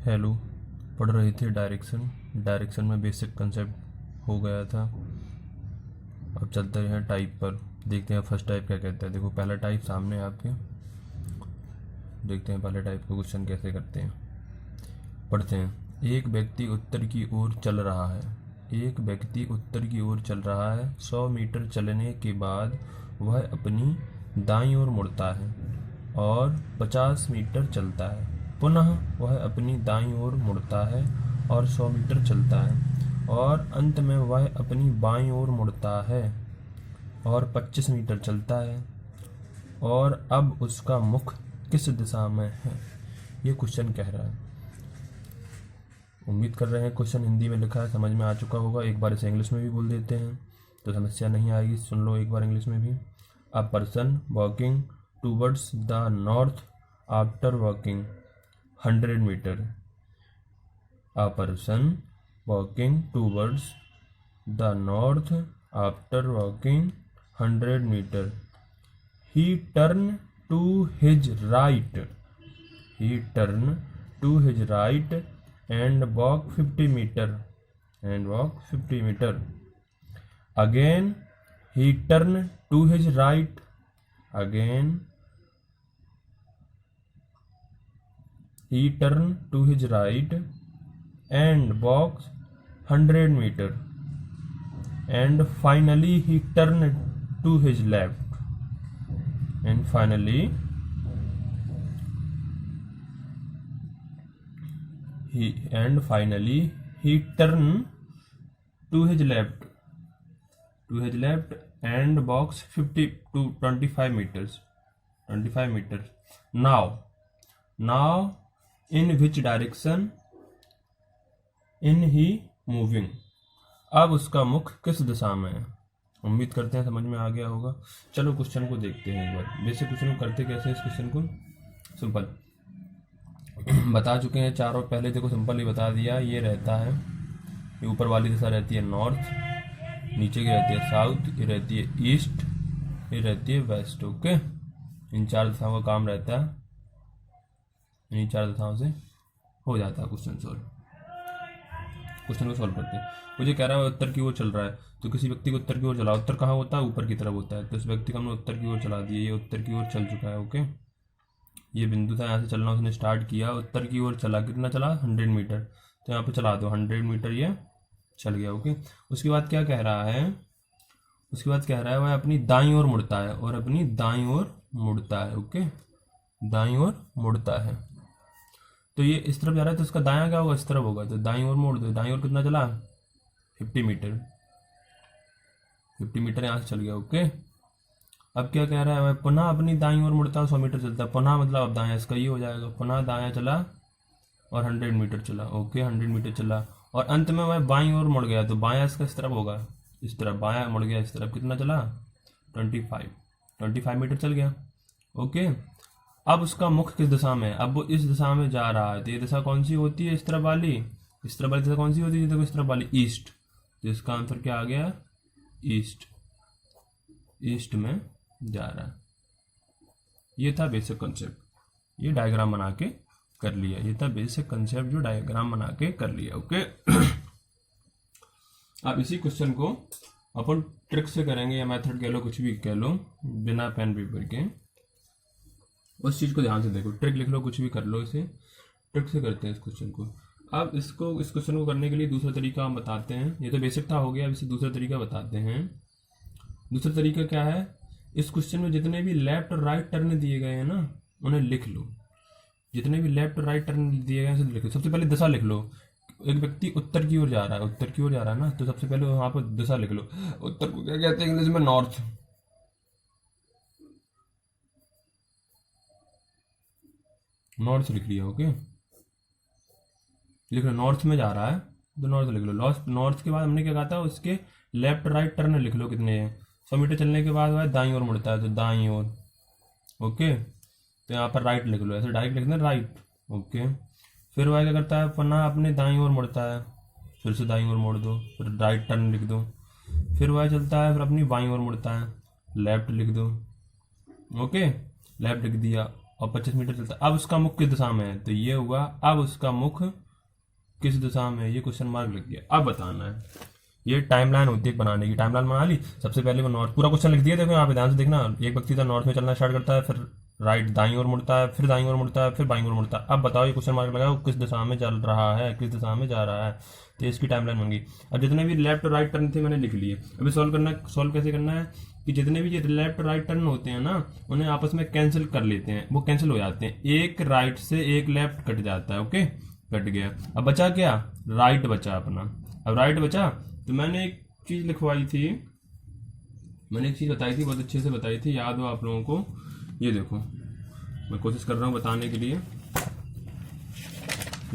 Hello, पढ़ रहे थे डायरेक्शन में बेसिक कंसेप्ट हो गया था। अब चलते हैं टाइप पर, देखते हैं फर्स्ट टाइप क्या कहता है। देखो पहला टाइप सामने है आपके, देखते हैं पहले टाइप का क्वेश्चन कैसे करते हैं। पढ़ते हैं। एक व्यक्ति उत्तर की ओर चल रहा है। एक व्यक्ति उत्तर की ओर चल रहा है। 100 मीटर चलने के बाद वह अपनी दाईं ओर मुड़ता है और 50 मीटर चलता है। पुनः वह अपनी दाईं ओर मुड़ता है और 100 मीटर चलता है और अंत में वह अपनी बाईं ओर मुड़ता है और 25 मीटर चलता है। और अब उसका मुख किस दिशा में है? ये क्वेश्चन कह रहा है। उम्मीद कर रहे हैं क्वेश्चन हिंदी में लिखा है, समझ में आ चुका होगा। एक बार इसे इंग्लिश में भी बोल देते हैं तो समस्या नहीं आएगी। सुन लो एक बार इंग्लिश में भी। A person walking towards the north after walking 100 metre. A person walking towards the north after walking 100 meter. He turned to his right. He turned to his right and walked 50 meter. Again he turned to his right. Again he turned to his right and walked 100 meter. And finally he turned to his left. And finally he turned to his left and walks 50 to 25 meters. Now in which direction in he moving? अब उसका मुख किस दिशा में है? उम्मीद करते हैं समझ में आ गया होगा। चलो क्वेश्चन को देखते हैं एक बार। बेसिक क्वेश्चन को करते कैसे? इस क्वेश्चन को सिंपल बता चुके हैं चारों। पहले देखो सिंपल ही बता दिया। ये रहता है, ये ऊपर वाली दिशा रहती है नॉर्थ, नीचे की रहती है साउथ, ये रहती है ईस्ट, ये रहती है वेस्ट। ओके, इन चार दिशाओं का काम रहता है। इन चार दिशाओं से हो जाता है क्वेश्चन सॉल्व। क्वेश्चन को सॉल्व करते हैं। मुझे कह रहा है उत्तर की ओर चल रहा है, तो किसी व्यक्ति को उत्तर की ओर चला। उत्तर कहाँ होता है? ऊपर की तरफ होता है। तो इस व्यक्ति को हमने उत्तर की ओर चला दिया। ये उत्तर की ओर चल चुका है। ओके, ये बिंदु था, यहाँ से चलना उसने स्टार्ट किया, उत्तर की ओर चला। कितना चला? 100 मीटर। तो यहाँ पे चला दो 100 मीटर, ये चल गया। ओके, उसके बाद क्या कह रहा है? उसके बाद कह रहा है वह अपनी दाईं ओर मुड़ता है और अपनी दाईं ओर मुड़ता है। ओके, दाईं ओर मुड़ता है। तो ये इस तरफ जा रहा है, तो इसका दायां क्या होगा? इस तरफ होगा। तो दाईं ओर मोड़ दो। दाईं ओर कितना चला? 50 मीटर। 50 मीटर यहाँ से चल गया। ओके, अब क्या कह रहा है? मैं पुनः अपनी दाईं ओर मुड़ता है, 100 मीटर चलता है। पुनः मतलब अब दायां, इसका ये हो जाएगा। पुनः दायां चला और 100 मीटर चला। ओके, 100 मीटर चला और अंत में वह बाईं ओर मुड़ गया। तो बायां इसका इस तरफ होगा, इस तरफ। बायां मुड़ गया इस तरफ। कितना चला? 25 मीटर चल गया। ओके, अब उसका मुख किस दिशा में है? अब वो इस दिशा में जा रहा है। तो ये दिशा कौन सी होती है? इस तरफ वाली। इस तरफ वाली दिशा कौन सी होती है? देखो इस तरफ वाली, ईस्ट। तो इसका आंसर क्या आ गया? ईस्ट। ईस्ट में जा रहा है। ये था बेसिक कंसेप्ट, ये डायग्राम बना के कर लिया। ये था बेसिक कंसेप्ट जो डायग्राम बना के कर लिया। ओके, अब इसी क्वेश्चन को अपन ट्रिक से करेंगे, या मेथड कह लो, कुछ भी कह लो, बिना पेन पेपर के। उस चीज को ध्यान से देखो। ट्रिक लिख लो, कुछ भी कर लो, इसे ट्रिक से करते हैं इस क्वेश्चन को। अब इस क्वेश्चन को करने के लिए दूसरा तरीका हम बताते हैं। ये तो बेसिक था, हो गया। अब इसे दूसरा तरीका बताते हैं। दूसरा तरीका क्या है? इस क्वेश्चन में जितने भी लेफ्ट और राइट टर्न दिए गए हैं ना, उन्हें लिख लो। जितने भी लेफ्ट और राइट टर्न दिए गए हैं लिख लो। सबसे पहले दिशा लिख लो। एक व्यक्ति उत्तर की ओर जा रहा है, उत्तर की ओर जा रहा है ना, तो सबसे पहले वहां पर दिशा लिख लो। उत्तर को क्या कहते हैं इंग्लिश में? नॉर्थ। नॉर्थ लिख लिया। ओके, लिख लो नॉर्थ में जा रहा है तो नॉर्थ लिख लो। नॉर्थ के बाद हमने क्या कहा था? उसके लेफ्ट राइट टर्न लिख लो कितने हैं। 100 मीटर चलने के बाद वह दाईं ओर मुड़ता है, तो दाईं ओर। ओके, तो यहाँ पर राइट लिख लो, ऐसे डायरेक्ट लिखना राइट। ओके, फिर वह क्या करता है? पुनः अपने दाईं ओर मुड़ता है, फिर से दाईं ओर मोड़ दो, फिर राइट टर्न लिख दो। फिर वह चलता है, फिर अपनी बाईं ओर मुड़ता है, लेफ्ट लिख दो। ओके, लेफ्ट लिख दिया। और 25 मीटर चलता है। अब उसका मुख किस दिशा में है, तो ये हुआ। अब उसका मुख किस दिशा में है, ये क्वेश्चन मार्क लग गया। अब बताना है, ये टाइमलाइन होती है बनाने की। टाइमलाइन बना ली, सबसे पहले वो नॉर्थ, पूरा क्वेश्चन लिख दिया। देखो यहाँ पे ध्यान से देखना, एक व्यक्ति था नॉर्थ में चलना स्टार्ट करता है, फिर राइट दाईं ओर मुड़ता है, फिर दाईं ओर मुड़ता है, फिर बाईं ओर मुड़ता है। अब बताओ ये क्वेश्चन मार्क लगाओ किस दिशा में चल रहा है, किस दिशा में जा रहा है, तो इसकी टाइमलाइन बन गई। अब जितने भी लेफ्ट और राइट टर्न थे मैंने लिख लिए। अभी सॉल्व करना है। सॉल्व कैसे करना है कि जितने भी ये लेफ्ट राइट टर्न होते हैं ना, उन्हें आपस में कैंसिल कर लेते हैं, वो कैंसिल हो जाते हैं। एक राइट से एक लेफ्ट कट जाता है। ओके, कट गया। अब बचा क्या, राइट बचा अपना। अब राइट बचा तो मैंने एक चीज लिखवाई थी, मैंने एक चीज बताई थी, बहुत अच्छे से बताई थी, याद हो आप लोगों को। ये देखो, मैं कोशिश कर रहा हूँ बताने के लिए।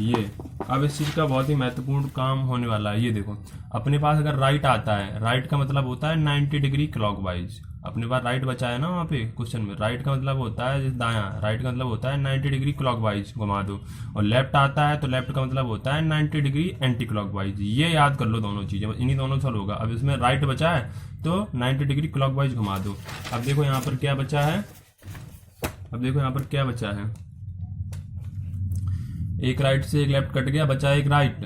ये अब इस चीज का बहुत ही महत्वपूर्ण काम होने वाला है। ये देखो, अपने पास अगर राइट आता है, राइट का मतलब होता है 90 डिग्री क्लॉकवाइज। अपने पास राइट बचा है ना वहाँ पे क्वेश्चन में, राइट का मतलब होता है दायां, राइट का मतलब होता है 90 डिग्री क्लॉकवाइज घुमा दो। और लेफ्ट आता है तो लेफ्ट का मतलब होता है 90 डिग्री एंटी क्लॉकवाइज। ये याद कर लो दोनों चीजें, इन्हीं दोनों से होगा। अब इसमें राइट बचा है तो 90 डिग्री क्लॉकवाइज घुमा दो। अब देखो यहाँ पर क्या बचा है, अब देखो यहाँ पर क्या बचा है, एक राइट से एक लेफ्ट कट गया, बचा एक राइट।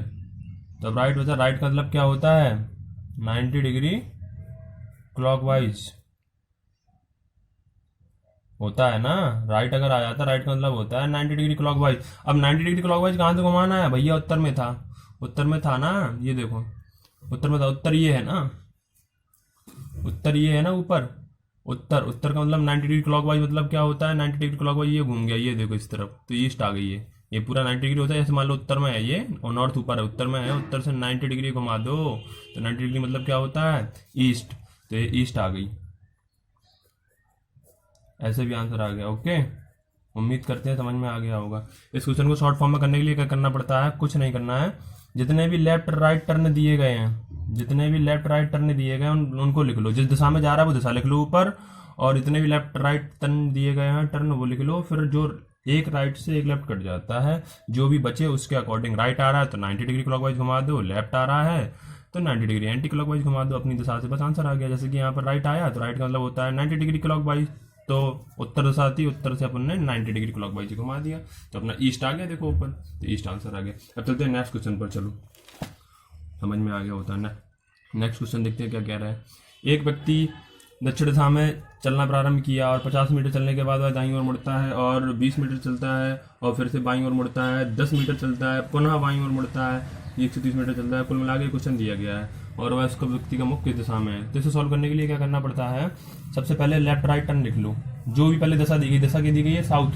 तो अब राइट बचा, राइट का मतलब क्या होता है 90 डिग्री क्लॉकवाइज होता है ना। राइट अगर आ जाता, राइट का मतलब होता है 90 डिग्री क्लॉकवाइज। अब 90 डिग्री क्लॉकवाइज कहाँ से घुमाना है भैया, उत्तर में था, उत्तर में था ना। ये देखो उत्तर में था, उत्तर ये है ना, उत्तर ये है ना ऊपर। उत्तर, उत्तर का मतलब 90 डिग्री क्लॉकवाइज मतलब क्या होता है 90 डिग्री क्लॉकवाइज, ये घूम गया, ये देखो इस तरफ, तो ईस्ट आ गई है। ये पूरा 90 डिग्री होता है। जैसे मान लो उत्तर में है ये और नॉर्थ ऊपर है, उत्तर में है, उत्तर से 90 डिग्री घुमा दो तो 90 डिग्री मतलब क्या होता है ईस्ट, तो ये ईस्ट आ गई। ऐसे भी आंसर आ गया। ओके, उम्मीद करते हैं समझ में आ गया होगा। इस क्वेश्चन को शॉर्ट फॉर्म में करने के लिए क्या करना पड़ता है, कुछ नहीं करना है। जितने भी लेफ्ट राइट टर्न दिए गए हैं, जितने भी लेफ्ट राइट टर्न दिए गए हैं उनको लिख लो। जिस दिशा में जा रहा है वो दिशा लिख लो ऊपर, और जितने भी लेफ्ट राइट टर्न दिए गए हैं टर्न वो लिख लो। फिर जो एक राइट से एक लेफ्ट कट जाता है, जो भी बचे उसके अकॉर्डिंग, राइट आ रहा है तो 90 डिग्री क्लॉकवाइज घुमा दो, लेफ्ट आ रहा है तो 90 डिग्री एंटी क्लॉकवाइज घुमा दो अपनी दिशा से, बस आंसर आ गया। जैसे कि यहाँ पर राइट आया तो राइट का मतलब होता है 90 डिग्री क्लॉकवाइज, तो उत्तर दिशा थी, उत्तर से अपन ने 90 डिग्री क्लॉकवाइज घुमा दिया तो अपना ईस्ट आ गया। देखो ऊपर, तो ईस्ट आंसर आ गया। अब चलते हैं नेक्स्ट क्वेश्चन पर, चलो समझ में आ गया होता है ना। नेक्स्ट क्वेश्चन देखते हैं क्या कह रहा है। एक व्यक्ति दक्षिण दिशा में चलना प्रारंभ किया और 50 मीटर चलने के बाद वह दाईं ओर मुड़ता है और 20 मीटर चलता है और फिर से बाईं ओर मुड़ता है, 10 मीटर चलता है, पुनः बाईं ओर मुड़ता है, 130 मीटर चलता है। कुल मिला के क्वेश्चन दिया गया है और वह उसका व्यक्ति का मुख किस दिशा में है। तो इसे सॉल्व करने के लिए क्या करना पड़ता है, सबसे पहले लेफ्ट राइट टर्न लिख लो। जो भी पहले दिशा दी गई, दिशा क्या दी गई है साउथ,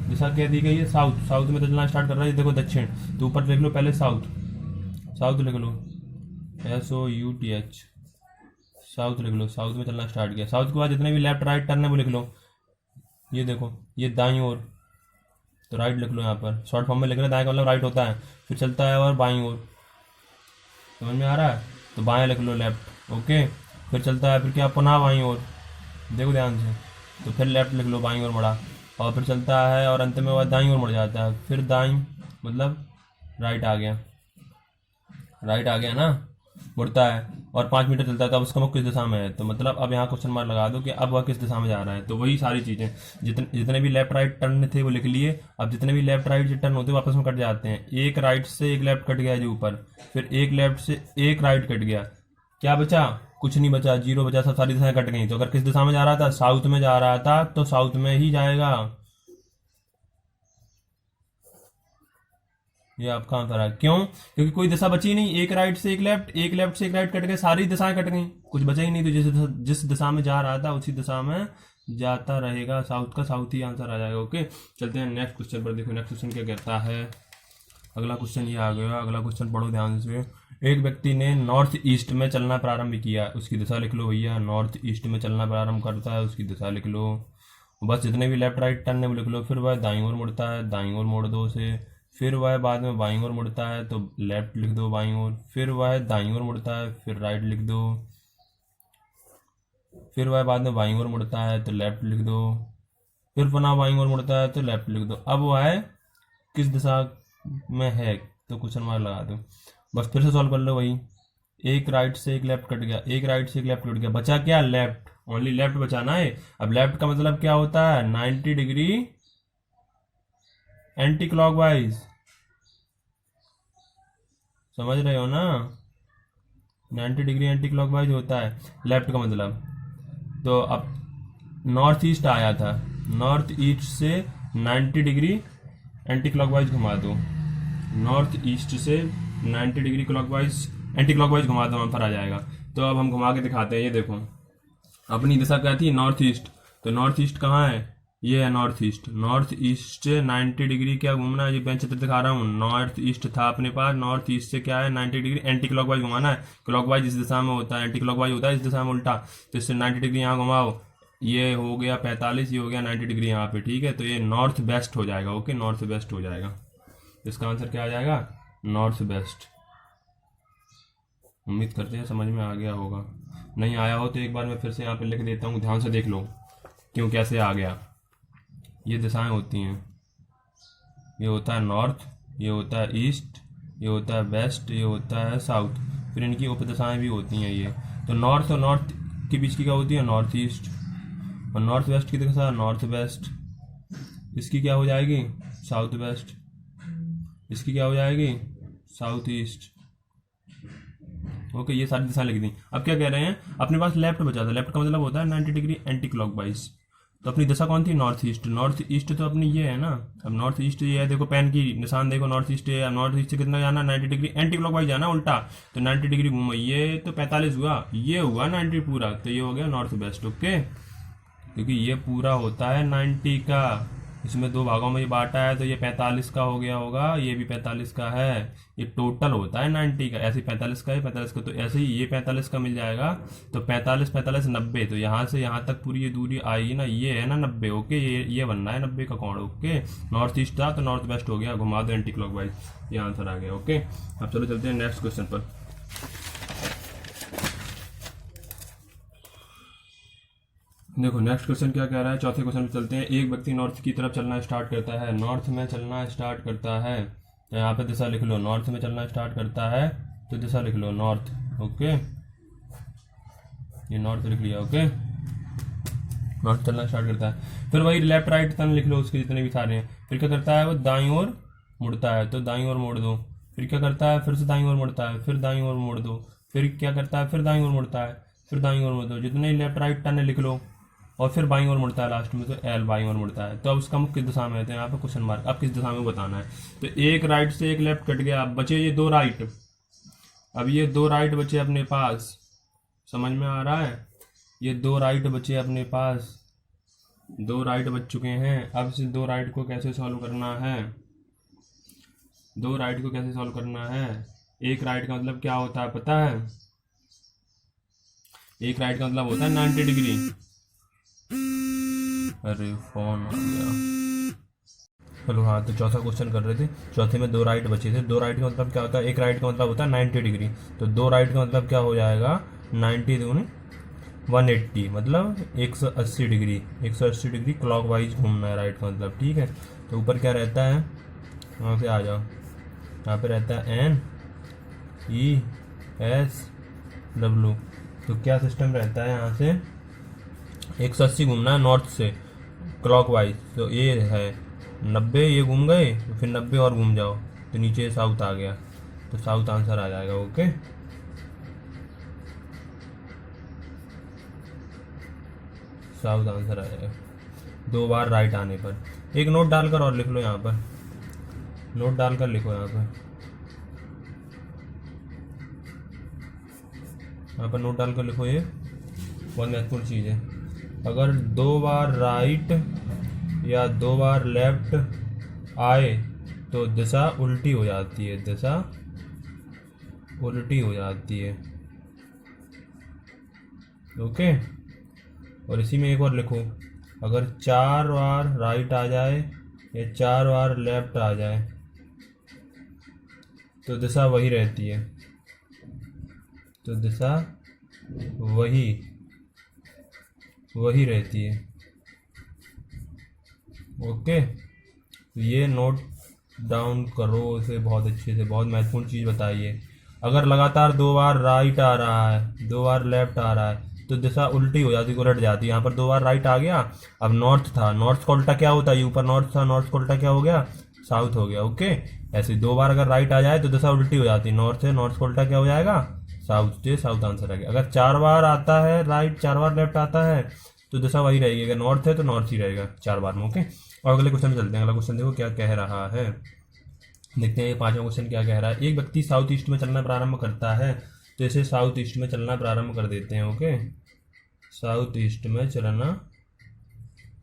दिशा क्या दी गई है साउथ, साउथ में चलना स्टार्ट कर रहा है। देखो दक्षिण, तो ऊपर लिख लो पहले साउथ, साउथ लिख लो SOUTH, साउथ लिख लो। साउथ में चलना स्टार्ट किया, साउथ के बाद जितने भी लेफ्ट राइट टर्न है वो लिख लो। ये देखो ये दाईं ओर, तो राइट लिख लो यहाँ पर, शॉर्ट फॉर्म में लिख रहे हैं, दाएं का मतलब राइट होता है। फिर चलता है और बाईं ओर, समझ में आ रहा है, तो बाएं लिख लो लेफ्ट। ओके, फिर चलता है, फिर क्या पुनः बाईं ओर, देखो ध्यान से, तो फिर लेफ्ट लिख लो, बाईं ओर मुड़ा, और फिर चलता है और अंत में वह दाईं ओर मुड़ जाता है। फिर दाईं मतलब राइट आ गया, राइट आ गया ना, मुड़ता है और 5 मीटर चलता है। तो अब उसका मुख किस दिशा में है, तो मतलब अब यहाँ क्वेश्चन मार्क लगा दो कि अब वह किस दिशा में जा रहा है। तो वही सारी चीजें, जितने भी लेफ्ट राइट टर्न थे वो लिख लिए। अब जितने भी लेफ्ट राइट टर्न होते हैं वापस में कट जाते हैं। एक राइट से एक लेफ्ट कट गया जो ऊपर, फिर एक लेफ्ट से एक राइट कट गया, क्या बचा, कुछ नहीं बचा, जीरो बचा, सब सारी दिशाएं कट गई। तो अगर किस दिशा में जा रहा था, साउथ में जा रहा था, तो साउथ में ही जाएगा। ये आपका आंसर है। क्यों, क्योंकि कोई दिशा बची नहीं, एक राइट से एक लेफ्ट, एक लेफ्ट से एक राइट कट गए, सारी दिशाएं कट गई, कुछ बचा ही नहीं। तो जिस दिशा में जा रहा था उसी दिशा में जाता रहेगा, साउथ का साउथ ही आंसर आ जाएगा। ओके, चलते हैं नेक्स्ट क्वेश्चन पर। देखो नेक्स्ट क्वेश्चन क्या कहता है। अगला क्वेश्चन ये आ गया, अगला क्वेश्चन पढ़ो ध्यान से। एक व्यक्ति ने नॉर्थ ईस्ट में चलना प्रारंभ किया, उसकी दिशा लिख लो भैया। नॉर्थ ईस्ट में चलना प्रारंभ करता है, उसकी दिशा लिख लो। बस जितने भी लेफ्ट राइट टर्न है वो लिख लो। फिर वह दाईं ओर मुड़ता है, दाईं ओर मोड़ दो उसे। फिर वह बाद में बाईं ओर मुड़ता है तो लेफ्ट लिख दो बाईं ओर। फिर वह दाईं ओर मुड़ता है, फिर राइट लिख दो। फिर वह बाद में बाईं ओर मुड़ता है तो लेफ्ट लिख दो। फिर पुनः बाईं ओर मुड़ता है तो लेफ्ट लिख दो। अब वह किस दिशा में है, तो क्वेश्चन मार्क लगा दो। बस फिर से सॉल्व कर लो वही, एक राइट से एक लेफ्ट कट गया, एक राइट से एक लेफ्ट कट गया, बचा क्या, लेफ्ट, ओनली लेफ्ट बचाना है। अब लेफ्ट का मतलब क्या होता है 90 डिग्री एंटी क्लॉकवाइज, समझ रहे हो ना, 90 डिग्री एंटी क्लॉकवाइज होता है लेफ्ट का मतलब। तो अब नॉर्थ ईस्ट आया था, नॉर्थ ईस्ट से 90 डिग्री एंटी क्लॉकवाइज घुमा दो, नॉर्थ ईस्ट से 90 डिग्री क्लॉकवाइज एंटी क्लॉकवाइज घुमा दो, वहाँ पर आ जाएगा। तो अब हम घुमा के दिखाते हैं, ये देखो अपनी दिशा क्या थी, नॉर्थ ईस्ट। तो नॉर्थ ईस्ट कहाँ है, ये है नॉर्थ ईस्ट। नॉर्थ ईस्ट से 90 डिग्री क्या घूमना है, ये मैं चित्र दिखा रहा हूँ, नॉर्थ ईस्ट था अपने पास, नॉर्थ ईस्ट से क्या है 90 डिग्री एंटी क्लॉकवाइज घुमाना है। क्लॉकवाइज इस दिशा में होता है, एंटी क्लॉकवाइज होता है इस दिशा में उल्टा। तो इससे 90 डिग्री यहाँ घुमाओ, ये हो गया 45, ये हो गया 90 डिग्री यहाँ पे, ठीक है। तो ये नॉर्थ वेस्ट हो जाएगा, ओके, नॉर्थ वेस्ट हो जाएगा। इसका आंसर क्या आ जाएगा, नॉर्थ वेस्ट। उम्मीद करते हैं समझ में आ गया होगा, नहीं आया हो तो एक बार मैं फिर से यहाँ पे लिख देता हूँ, ध्यान से देख लो क्यों कैसे आ गया। ये दिशाएं होती हैं, ये होता है नॉर्थ, ये होता है ईस्ट, ये होता है वेस्ट, ये होता है साउथ, फिर इनकी उपदिशाएं भी होती हैं ये। तो नॉर्थ और नॉर्थ के बीच की क्या होती है, नॉर्थ ईस्ट, और नॉर्थ वेस्ट की दिशा नॉर्थ वेस्ट, इसकी क्या हो जाएगी, साउथ वेस्ट, इसकी क्या हो जाएगी, साउथ ईस्ट, ओके। ये सारी दिशा लिख दी। अब क्या कह रहे हैं, अपने पास लेफ्ट बचा था, लेफ्ट का मतलब होता है 90 डिग्री एंटी क्लॉकवाइज। तो अपनी दिशा कौन थी, नॉर्थ ईस्ट। नॉर्थ ईस्ट तो अपनी ये है ना, अब नॉर्थ ईस्ट ये है, देखो पेन की निशान देखो, नॉर्थ ईस्ट है। नॉर्थ ईस्ट से कितना जाना, 90 डिग्री एंटी क्लॉकवाइज जाना उल्टा। तो 90 डिग्री घूमो, ये तो 45 हुआ, ये हुआ 90 पूरा, तो ये हो गया नॉर्थ वेस्ट, ओके। क्योंकि ये पूरा होता है 90 का, इसमें दो भागों में ये बांटा है, तो ये 45 का हो गया होगा, ये भी 45 का है, ये टोटल होता है 90 का। ऐसे 45 का है, 45 का, तो ऐसे ही ये 45 का मिल जाएगा। तो 45 45 90, तो यहाँ से यहाँ तक पूरी ये दूरी आई ना, ये है ना 90, ओके। ये बनना है 90 का कोण, ओके। नॉर्थ ईस्ट था तो नॉर्थ वेस्ट हो गया, घुमा दो एंटी क्लॉकवाइज, ये आंसर आ गया, ओके। अब चलो चलते हैं नेक्स्ट क्वेश्चन पर। देखो नेक्स्ट क्वेश्चन क्या कह रहा है, चौथे क्वेश्चन पे चलते हैं। एक व्यक्ति नॉर्थ की तरफ चलना स्टार्ट करता है, नॉर्थ में चलना स्टार्ट करता है, तो यहाँ पे दिशा लिख लो, नॉर्थ में चलना स्टार्ट करता है तो दिशा लिख लो नॉर्थ, ओके। ये नॉर्थ लिख लिया, ओके, नॉर्थ चलना स्टार्ट करता है। फिर वही लेफ्ट राइट टर्न लिख लो, उसके जितने भी सारे हैं। फिर क्या करता है, वो दाईं ओर मुड़ता है, तो दाईं ओर मोड़ दो। फिर क्या करता है, फिर से दाईं ओर मुड़ता है, फिर दाईं ओर मोड़ दो। फिर क्या करता है, फिर दाईं ओर मुड़ता है, फिर दाईं ओर मोड़ दो। जितने लेफ्ट राइट टर्न लिख लो, और फिर बाईं ओर मुड़ता है लास्ट में, तो एल बाईं ओर मुड़ता है। तो अब उसका मुख किस दिशा में है, तो यहाँ पे क्वेश्चन मार्क, अब किस दिशा में बताना है। तो एक राइट से एक लेफ्ट कट गया, अब बचे ये दो राइट। अब ये दो राइट बचे अपने पास, समझ में आ रहा है, ये दो राइट बचे अपने पास, दो राइट बच चुके हैं। अब इस दो राइट को कैसे सॉल्व करना है, दो राइट को कैसे सॉल्व करना है। एक राइट का मतलब क्या होता है पता है, एक राइट का मतलब होता है 90 डिग्री। अरे फोन आ गया, चलो हाँ। तो चौथा क्वेश्चन कर रहे थे, चौथे में दो राइट बचे थे। दो राइट का मतलब क्या होता है, एक राइट का मतलब होता है 90 डिग्री, तो दो राइट का मतलब क्या हो जाएगा, 90 दूनी 180, मतलब 180 डिग्री, 180 डिग्री क्लॉकवाइज घूमना है राइट का मतलब, ठीक है। तो ऊपर क्या रहता है, वहाँ पे आ जाओ, यहाँ पे रहता है NESW। तो क्या सिस्टम रहता है, यहाँ से 180 घूमना है नॉर्थ से क्लॉकवाइज, तो ये है 90, ये घूम गए, तो फिर 90 और घूम जाओ, तो नीचे साउथ आ गया, तो साउथ आंसर आ जाएगा, ओके। साउथ आंसर आ जाएगा दो बार राइट आने पर। एक नोट डालकर और लिख लो, यहाँ पर नोट डालकर लिखो, यहाँ पर नोट डालकर लिखो, ये बहुत महत्वपूर्ण चीज़ है। अगर दो बार राइट या दो बार लेफ्ट आए तो दिशा उल्टी हो जाती है, दिशा उल्टी हो जाती है, ओके। और इसी में एक और लिखो, अगर चार बार राइट आ जाए या चार बार लेफ्ट आ जाए तो दिशा वही रहती है, तो दिशा वही रहती है, ओके। तो ये नोट डाउन करो इसे बहुत अच्छे से, बहुत महत्वपूर्ण चीज़ बताइए। अगर लगातार दो बार राइट आ रहा है, दो बार लेफ्ट आ रहा है, तो दिशा उल्टी हो जाती है, उलट जाती है। यहाँ पर दो बार राइट आ गया, अब नॉर्थ था, नॉर्थ का उल्टा क्या होता है, ऊपर नॉर्थ था, नॉर्थ का उल्टा क्या हो गया, साउथ हो गया। ओके, ऐसे 2 बार अगर राइट आ जाए तो दिशा उल्टी हो जाती है, नॉर्थ है, नॉर्थ का उल्टा क्या हो जाएगा, साउथ, तो साउथ आंसर आ गया। अगर 4 बार आता है राइट, 4 बार लेफ्ट आता है तो दिशा वही रहेगी, अगर नॉर्थ है तो नॉर्थ ही रहेगा 4 बार में। ओके, और अगले क्वेश्चन में चलते हैं। अगला क्वेश्चन देखो क्या कह रहा है, देखते हैं ये 5वां क्वेश्चन क्या कह रहा है। एक व्यक्ति साउथ ईस्ट में चलना प्रारंभ करता है, तो इसे साउथ ईस्ट में चलना प्रारंभ कर देते हैं। ओके, साउथ ईस्ट में चलना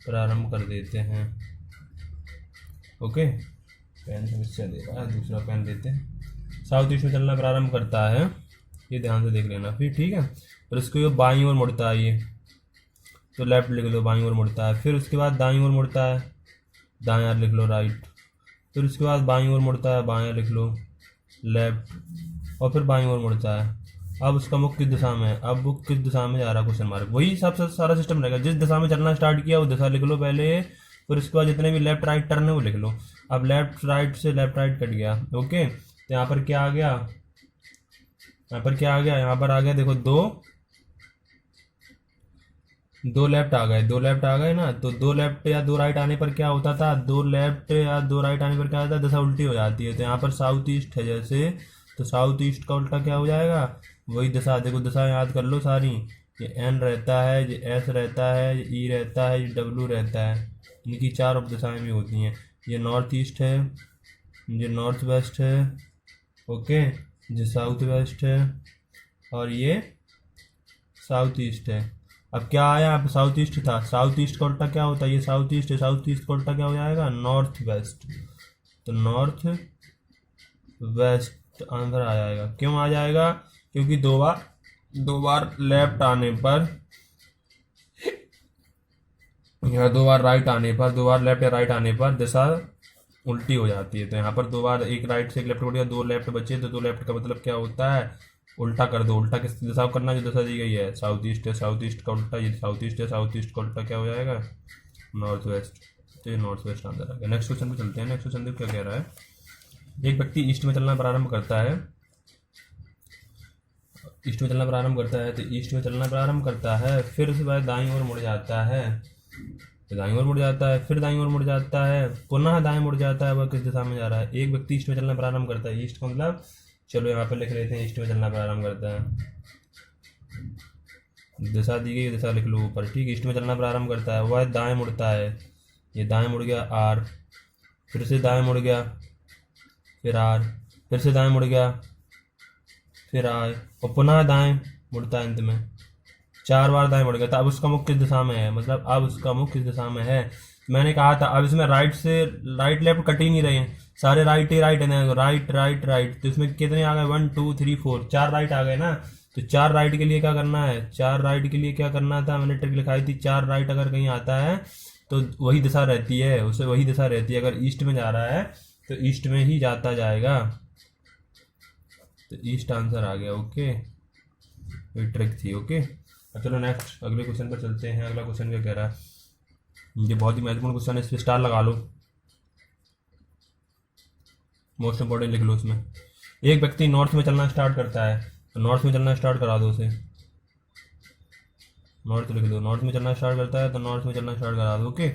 प्रारंभ कर देते हैं। ओके, पेन समस्या दे रहा है, दूसरा पेन देते हैं। साउथ ईस्ट में चलना प्रारंभ करता है, ये ध्यान से देख लेना फिर, ठीक है। और इसको ये बाईं ओर मुड़ता है, ये तो लेफ्ट लिख लो, बाईं ओर मुड़ता है। फिर उसके बाद दाईं ओर मुड़ता है, दायां लिख लो राइट। फिर उसके बाद बाईं ओर मुड़ता है, बायां लिख लो लेफ्ट। और फिर बाईं ओर मुड़ता है। अब उसका मुख किस दिशा में है, अब वो किस दिशा में जा रहा है, क्वेश्चन मार्क। वही सब सारा सिस्टम रहेगा, जिस दिशा में चलना स्टार्ट किया वो दिशा लिख लो पहले, फिर उसके बाद जितने भी लेफ्ट राइट टर्न है वो लिख लो। अब लेफ्ट राइट से लेफ्ट राइट कट गया। ओके, तो यहाँ पर क्या आ गया, यहाँ पर क्या आ गया, यहाँ पर आ गया देखो दो लेफ्ट आ गए, 2 लेफ्ट आ गए ना। तो 2 लेफ्ट या 2 राइट आने पर क्या होता था, 2 लेफ्ट या 2 राइट आने पर क्या होता है, दिशा उल्टी हो जाती है। तो यहाँ पर साउथ ईस्ट है जैसे, तो साउथ ईस्ट का उल्टा क्या हो जाएगा, वही दिशा। देखो दिशा याद कर लो सारी, ये एन रहता है, ये एस रहता है, ये ई रहता है, ये डब्ल्यू रहता है, इनकी 4 उप दिशाएँ भी होती हैं। ये नॉर्थ ईस्ट है, ये नॉर्थ वेस्ट है, ओके, ये साउथ वेस्ट है, और ये साउथ ईस्ट है। अब क्या आया, यहाँ पे साउथ ईस्ट था, साउथ ईस्ट का उल्टा क्या होता है, ये साउथ ईस्ट है, साउथ ईस्ट का उल्टा क्या हो जाएगा, नॉर्थ वेस्ट। तो नॉर्थ वेस्ट आंसर आ जाएगा। क्यों आ जाएगा, क्योंकि 2 बार लेफ्ट आने पर या 2 बार राइट आने पर, 2 बार लेफ्ट या राइट आने पर दिशा उल्टी हो जाती है। तो यहाँ पर 2 बार, एक राइट से एक लेफ्ट हो गया, 2 लेफ्ट बचे, तो 2 लेफ्ट का मतलब क्या होता है, उल्टा कर दो। उल्टा किस दिशा करना, जो दिशा दी गई है, साउथ ईस्ट है, साउथ ईस्ट का उल्टा, ये साउथ ईस्ट है, साउथ ईस्ट का उल्टा क्या हो जाएगा, नॉर्थ वेस्ट। तो ये नॉर्थ वेस्ट आंसर आ गया। नेक्स्ट क्वेश्चन पे चलते हैं। नेक्स्ट क्वेश्चन क्या कह रहा है, एक व्यक्ति ईस्ट में चलना प्रारंभ करता है, ईस्ट में चलना प्रारंभ करता है, तो ईस्ट में चलना प्रारंभ करता है, फिर उसके बाद दाईं ओर मुड़ जाता है, तो दाईं ओर मुड़ जाता है, फिर दाईं ओर मुड़ जाता है, पुनः दाएं मुड़ जाता है। वह किस दिशा में जा रहा है, एक व्यक्ति ईस्ट में चलना प्रारंभ करता है, ईस्ट का मतलब, चलो यहाँ पे लिख लेते हैं, ईस्ट में चलना प्रारंभ करता है, दिशा दी गई, दिशा लिख लो ऊपर, ठीक। ईस्ट में चलना प्रारंभ करता है, वह दाएं मुड़ता है, ये दाएं मुड़ गया आर, फिर से दाएं मुड़ गया, फिर आर, फिर से दाएं मुड़ गया, फिर आर, और पुनः दाएं मुड़ता है अंत में, 4 बार दाएं मुड़ गया। तो अब उसका मुख किस दिशा में है, मतलब अब उसका मुख किस दिशा में है, मैंने कहा था। अब इसमें राइट से राइट लेफ्ट कट ही नहीं रहे हैं, सारे राइट ही राइट है, राइट राइट राइट। तो इसमें कितने आ गए, 1 2 3 4, 4 राइट आ गए ना। तो 4 राइट के लिए क्या करना है, 4 राइट के लिए क्या करना था, मैंने ट्रिक लिखाई थी, 4 राइट अगर कहीं आता है तो वही दिशा रहती है, उसे वही दिशा रहती है। अगर ईस्ट में जा रहा है तो ईस्ट में ही जाता जाएगा, तो ईस्ट आंसर आ गया। ओके, ये ट्रिक थी। ओके, अब चलो नेक्स्ट अगले क्वेश्चन पर चलते हैं। अगला क्वेश्चन क्या कह रहा है, ये बहुत ही महत्वपूर्ण क्वेश्चन है, इस पर स्टार लगा लो, मोस्ट इंपॉर्टेंट लिख लो इसमें। एक व्यक्ति नॉर्थ में चलना स्टार्ट करता है, तो नॉर्थ में चलना स्टार्ट करा दो उसे, नॉर्थ लिख दो, नॉर्थ में चलना स्टार्ट करता है तो नॉर्थ में चलना स्टार्ट करा दो। ओके,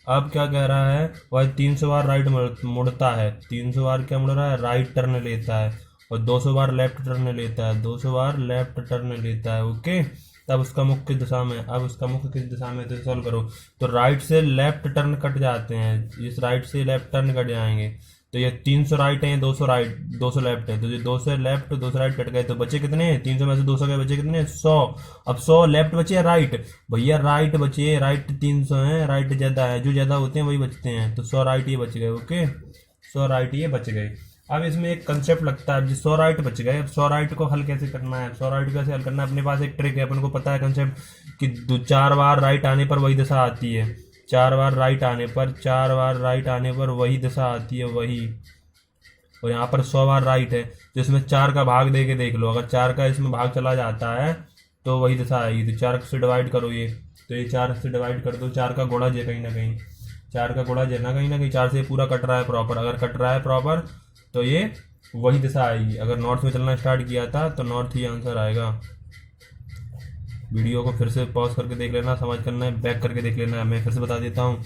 अब क्या कह रहा है, वह 300 बार राइट मुड़ता है, 300 बार क्या मुड़ रहा है, राइट टर्न लेता है, और 200 बार लेफ्ट टर्न लेता है, 200 बार लेफ्ट टर्न लेता है। ओके, तब उसका मुख किस दिशा में, अब उसका मुख किस दिशा में, तो सॉल्व करो। तो राइट से लेफ्ट टर्न कट जाते हैं, इस राइट से लेफ्ट टर्न कट जाएंगे, तो ये 300 राइट है, 200 राइट 200 लेफ्ट है, तो ये 200 लेफ्ट 200 राइट कट गए, तो बचे कितने, 300 में से 200 के बचे कितने, 100। अब 100 लेफ्ट बचे या राइट, भैया राइट बचे, राइट 300 है, राइट ज्यादा है, जो ज्यादा होते हैं वही बचते हैं, तो 100 राइट ये बच गए। ओके, 100 राइट ये बच गए। अब इसमें एक कंसेप्ट लगता है, 100 राइट बच गए, अब 100 राइट को हल कैसे करना है, 100 राइट कैसे हल करना है, अपने पास एक ट्रिक है, अपन को पता है कंसेप्ट कि 4 बार राइट आने पर वही दिशा आती है, 4 बार राइट आने पर, 4 बार राइट आने पर वही दिशा आती है, वही। और यहाँ पर 100 बार राइट है, तो इसमें 4 का भाग दे के देख लो, अगर 4 का इसमें भाग चला जाता है तो वही दिशा आएगी। तो 4 से डिवाइड करो ये, तो ये 4 से डिवाइड कर दो, 4 का गुणा जे कहीं ना कहीं, 4 का गुणा जे ना कहीं ना कहीं, 4 से पूरा कट रहा है प्रॉपर, अगर कट रहा है प्रॉपर तो ये वही दिशा आएगी। अगर नॉर्थ में चलना स्टार्ट किया था तो नॉर्थ ही आंसर आएगा। वीडियो को फिर से पॉज करके देख लेना, समझ करना है, बैक करके देख लेना है। मैं फिर से बता देता हूँ,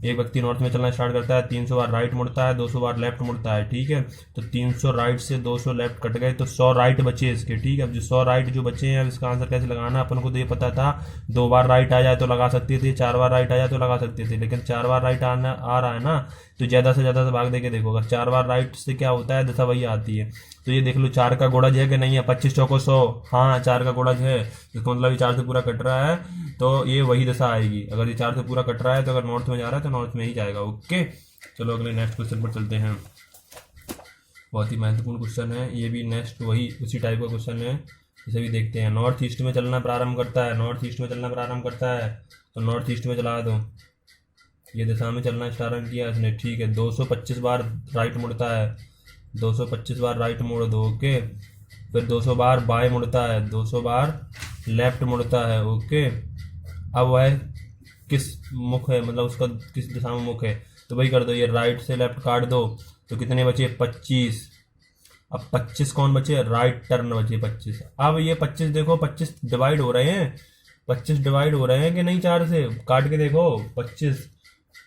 एक व्यक्ति नॉर्थ में चलना स्टार्ट करता है, 300 बार राइट मुड़ता है, 200 बार लेफ्ट मुड़ता है, ठीक है। तो 300 राइट से 200 लेफ्ट कट गए तो 100 राइट बचे इसके, ठीक है। अब जो 100 राइट जो बचे हैं, अब इसका आंसर कैसे लगाना, अपन को तो ये पता था 2 बार राइट आ जाए तो लगा सकते थे, 4 बार राइट आ जाए तो लगा सकते थे, लेकिन 4 बार राइट आ रहा है ना, तो ज़्यादा से ज़्यादा से भाग दे के देखो, अगर 4 बार राइट से क्या होता है, दशा वही आती है। तो ये देख लो 4 का गुणज है कि नहीं है, 25 चौको 100, हाँ 4 का गुणज है, इसका मतलब ये 4 से पूरा कट रहा है, तो ये वही दशा आएगी। अगर ये 4 से पूरा कट रहा है तो अगर नॉर्थ में जा रहा है तो नॉर्थ में ही जाएगा। ओके, चलो अगले नेक्स्ट क्वेश्चन पर चलते हैं। बहुत ही महत्वपूर्ण क्वेश्चन है ये भी, नेक्स्ट वही उसी टाइप का क्वेश्चन है। इसे भी देखते हैं। नॉर्थ ईस्ट में चलना प्रारंभ करता है, नॉर्थ ईस्ट में चलना प्रारंभ करता है, तो नॉर्थ ईस्ट में चला दो। ये दिशा में चलना प्रारंभ किया इसने, ठीक है। 225 बार राइट मुड़ता है, 225 बार राइट मोड़ दो, ओके। फिर 200 बार बाएं मुड़ता है, 200 बार लेफ्ट मुड़ता है, ओके। अब वह किस मुख है, मतलब उसका किस दिशा में मुख है, तो वही कर दो, ये राइट से लेफ्ट काट दो, तो कितने बचे 25। अब 25 कौन बचे, राइट टर्न बचे 25। अब ये 25 देखो, 25 डिवाइड हो रहे हैं, 25 डिवाइड हो रहे हैं कि नहीं, 4 से काट के देखो, 25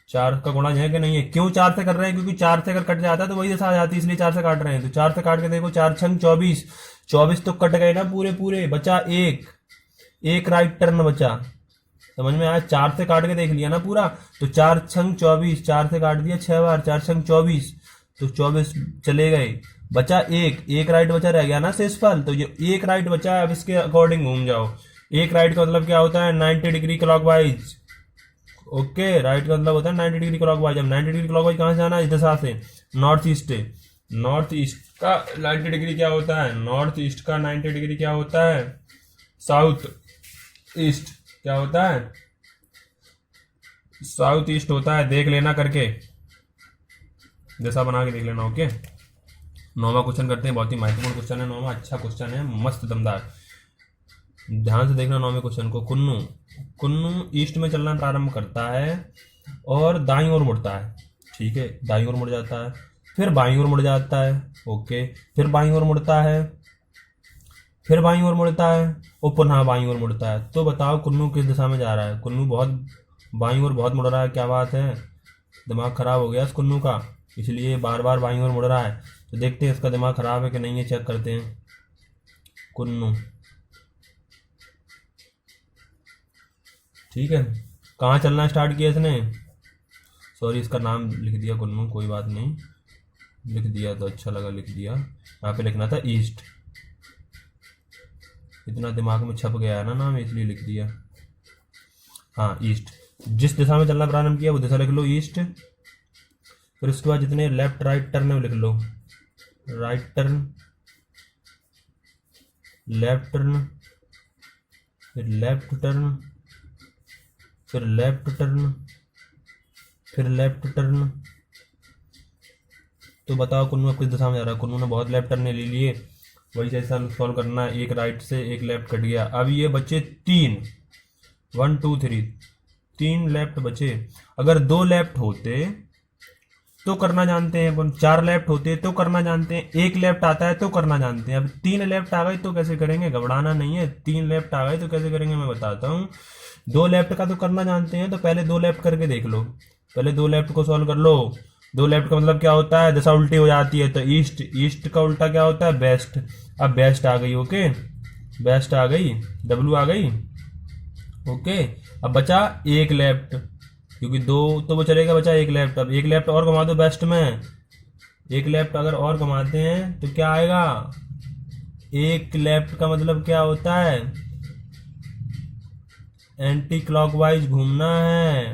4 का गुणज है कि नहीं है। क्यों 4 से कर रहे हैं, क्योंकि 4 से अगर कट जाता है तो वही दशा आ जाती है, इसलिए 4 से काट रहे हैं। तो 4 से काट के देखो, 4 छंग 24, 24 तो कट गए ना पूरे पूरे, बचा एक राइट टर्न बचा, समझ में आया। 4 से काट के देख लिया ना पूरा, तो 4 छंग 24, 4 से काट दिया 6 बार, 4 छंग 24, तो 24 चले गए, बचा एक राइट बचा रह गया ना शेषफल। तो ये एक राइट बचा है, अब इसके अकॉर्डिंग घूम जाओ। एक राइट का मतलब क्या होता है, 90 डिग्री क्लॉकवाइज, ओके। राइट का मतलब होता है 90 डिग्री क्लॉकवाइज। अब 90 डिग्री क्लॉकवाइज कहाँ से आना है, इस दिशा से, नॉर्थ ईस्ट है। नॉर्थ ईस्ट का 90 डिग्री क्या होता है, नॉर्थ ईस्ट का 90 डिग्री क्या होता है, साउथ ईस्ट क्या होता है, साउथ ईस्ट होता है। देख लेना करके, दिशा बना के देख लेना, ओके। 9वां क्वेश्चन करते हैं, बहुत ही महत्वपूर्ण क्वेश्चन है 9वां, अच्छा क्वेश्चन है, मस्त दमदार। ध्यान से देखना 9वें क्वेश्चन को। कुन्नू ईस्ट में चलना प्रारंभ करता है और दाईं ओर मुड़ता है, ठीक है। दाईं ओर मुड़ जाता है, फिर बाईं ओर मुड़ जाता है, ओके। फिर बाईं ओर मुड़ता है, फिर बाईं ओर मुड़ता है और पुनः बाईं ओर मुड़ता है। तो बताओ कुन्नू किस दिशा में जा रहा है। कुन्नू बहुत बाईं ओर बहुत मुड़ रहा है, क्या बात है, दिमाग खराब हो गया इस कुन्नू का, इसलिए बार बार बाईं ओर मुड़ रहा है। तो देखते हैं इसका दिमाग खराब है कि नहीं है, चेक करते हैं। कुन्नू, ठीक है। कहाँ चलना स्टार्ट किया इसने, सॉरी इसका नाम लिख दिया कुन्नू, कोई बात नहीं, लिख दिया तो अच्छा लगा, लिख दिया। यहाँ पे लिखना था ईस्ट, इतना दिमाग में छप गया है ना नाम, इसलिए लिख दिया। हाँ ईस्ट, जिस दिशा में चलना प्रारंभ किया वो दिशा लिख लो, ईस्ट। फिर उसके बाद जितने लेफ्ट राइट टर्न है वो लिख लो, राइट टर्न, लेफ्ट टर्न, फिर लेफ्ट टर्न, फिर लेफ्ट टर्न, फिर लेफ्ट टर्न। तो बताओ कुन्नू किस दिशा में जा रहा है। कुन्नू ने बहुत लेफ्ट टर्न ले लिए, वही जैसा सॉल्व करना है। एक राइट से एक लेफ्ट कट गया, अब ये बचे 3, 1 2 3, 3 लेफ्ट बचे। अगर 2 लेफ्ट होते तो करना जानते हैं अपन, 4 लेफ्ट होते तो करना जानते हैं, 1 लेफ्ट आता है तो करना जानते हैं। अब 3 लेफ्ट आ गए तो कैसे करेंगे, घबराना नहीं है। 3 लेफ्ट आ गए तो कैसे करेंगे मैं बताता हूँ। 2 लेफ्ट का तो करना जानते हैं, तो पहले 2 लेफ्ट करके देख लो, पहले 2 लेफ्ट को सॉल्व कर लो। 2 लेफ्ट का मतलब क्या होता है, दिशा उल्टी हो जाती है, तो ईस्ट, ईस्ट का उल्टा क्या होता है, वेस्ट। अब वेस्ट आ गई, ओके, वेस्ट आ गई, डब्लू आ गई, ओके। अब बचा 1 लेफ्ट, क्योंकि 2 तो वो चलेगा, बचा 1 लेफ्ट। अब 1 लेफ्ट और घुमा दो वेस्ट में, 1 लेफ्ट अगर और घुमाते हैं तो क्या आएगा, 1 लेफ्ट का मतलब क्या होता है, एंटी क्लॉकवाइज घूमना है,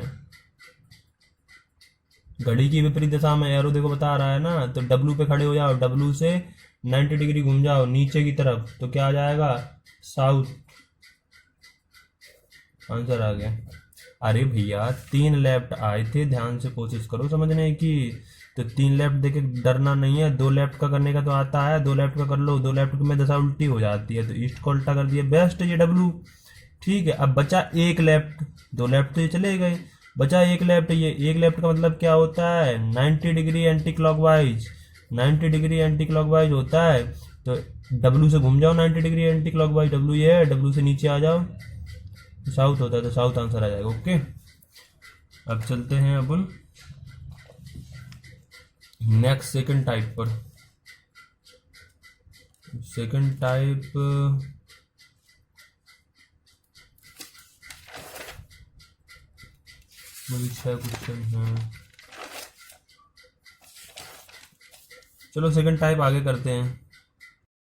घड़ी की विपरीत दिशा में। एरो देखो बता रहा है ना, तो डब्लू पे खड़े हो जाओ, डब्लू से 90 डिग्री घूम जाओ नीचे की तरफ, तो क्या आ जाएगा, साउथ। आंसर आ गया। अरे भैया 3 लेफ्ट आए थे, ध्यान से कोशिश करो समझने की। तो 3 लेफ्ट देखे डरना नहीं है, 2 लेफ्ट का करने का तो आता है, 2 लेफ्ट का कर लो, 2 लेफ्ट में दशा उल्टी हो जाती है, तो ईस्ट को उल्टा कर दिया, बेस्ट ये डब्लू, ठीक है। अब बचा 1 लेफ्ट, 2 लेफ्ट तो ये चले गए, बचा 1 लेफ्ट। ये 1 लेफ्ट का मतलब क्या होता है, 90 degree anti clockwise, 90 degree anti clockwise होता है। तो डब्लू से घूम जाओ 90 डिग्री एंटी क्लॉकवाइज, डब्लू ये है, डब्लू से नीचे आ जाओ, साउथ होता है, तो साउथ आंसर आ जाएगा, ओके। अब चलते हैं अपन नेक्स्ट सेकंड टाइप पर। सेकंड टाइप मुझे 6 क्वेश्चन हैं। चलो सेकंड टाइप आगे करते हैं।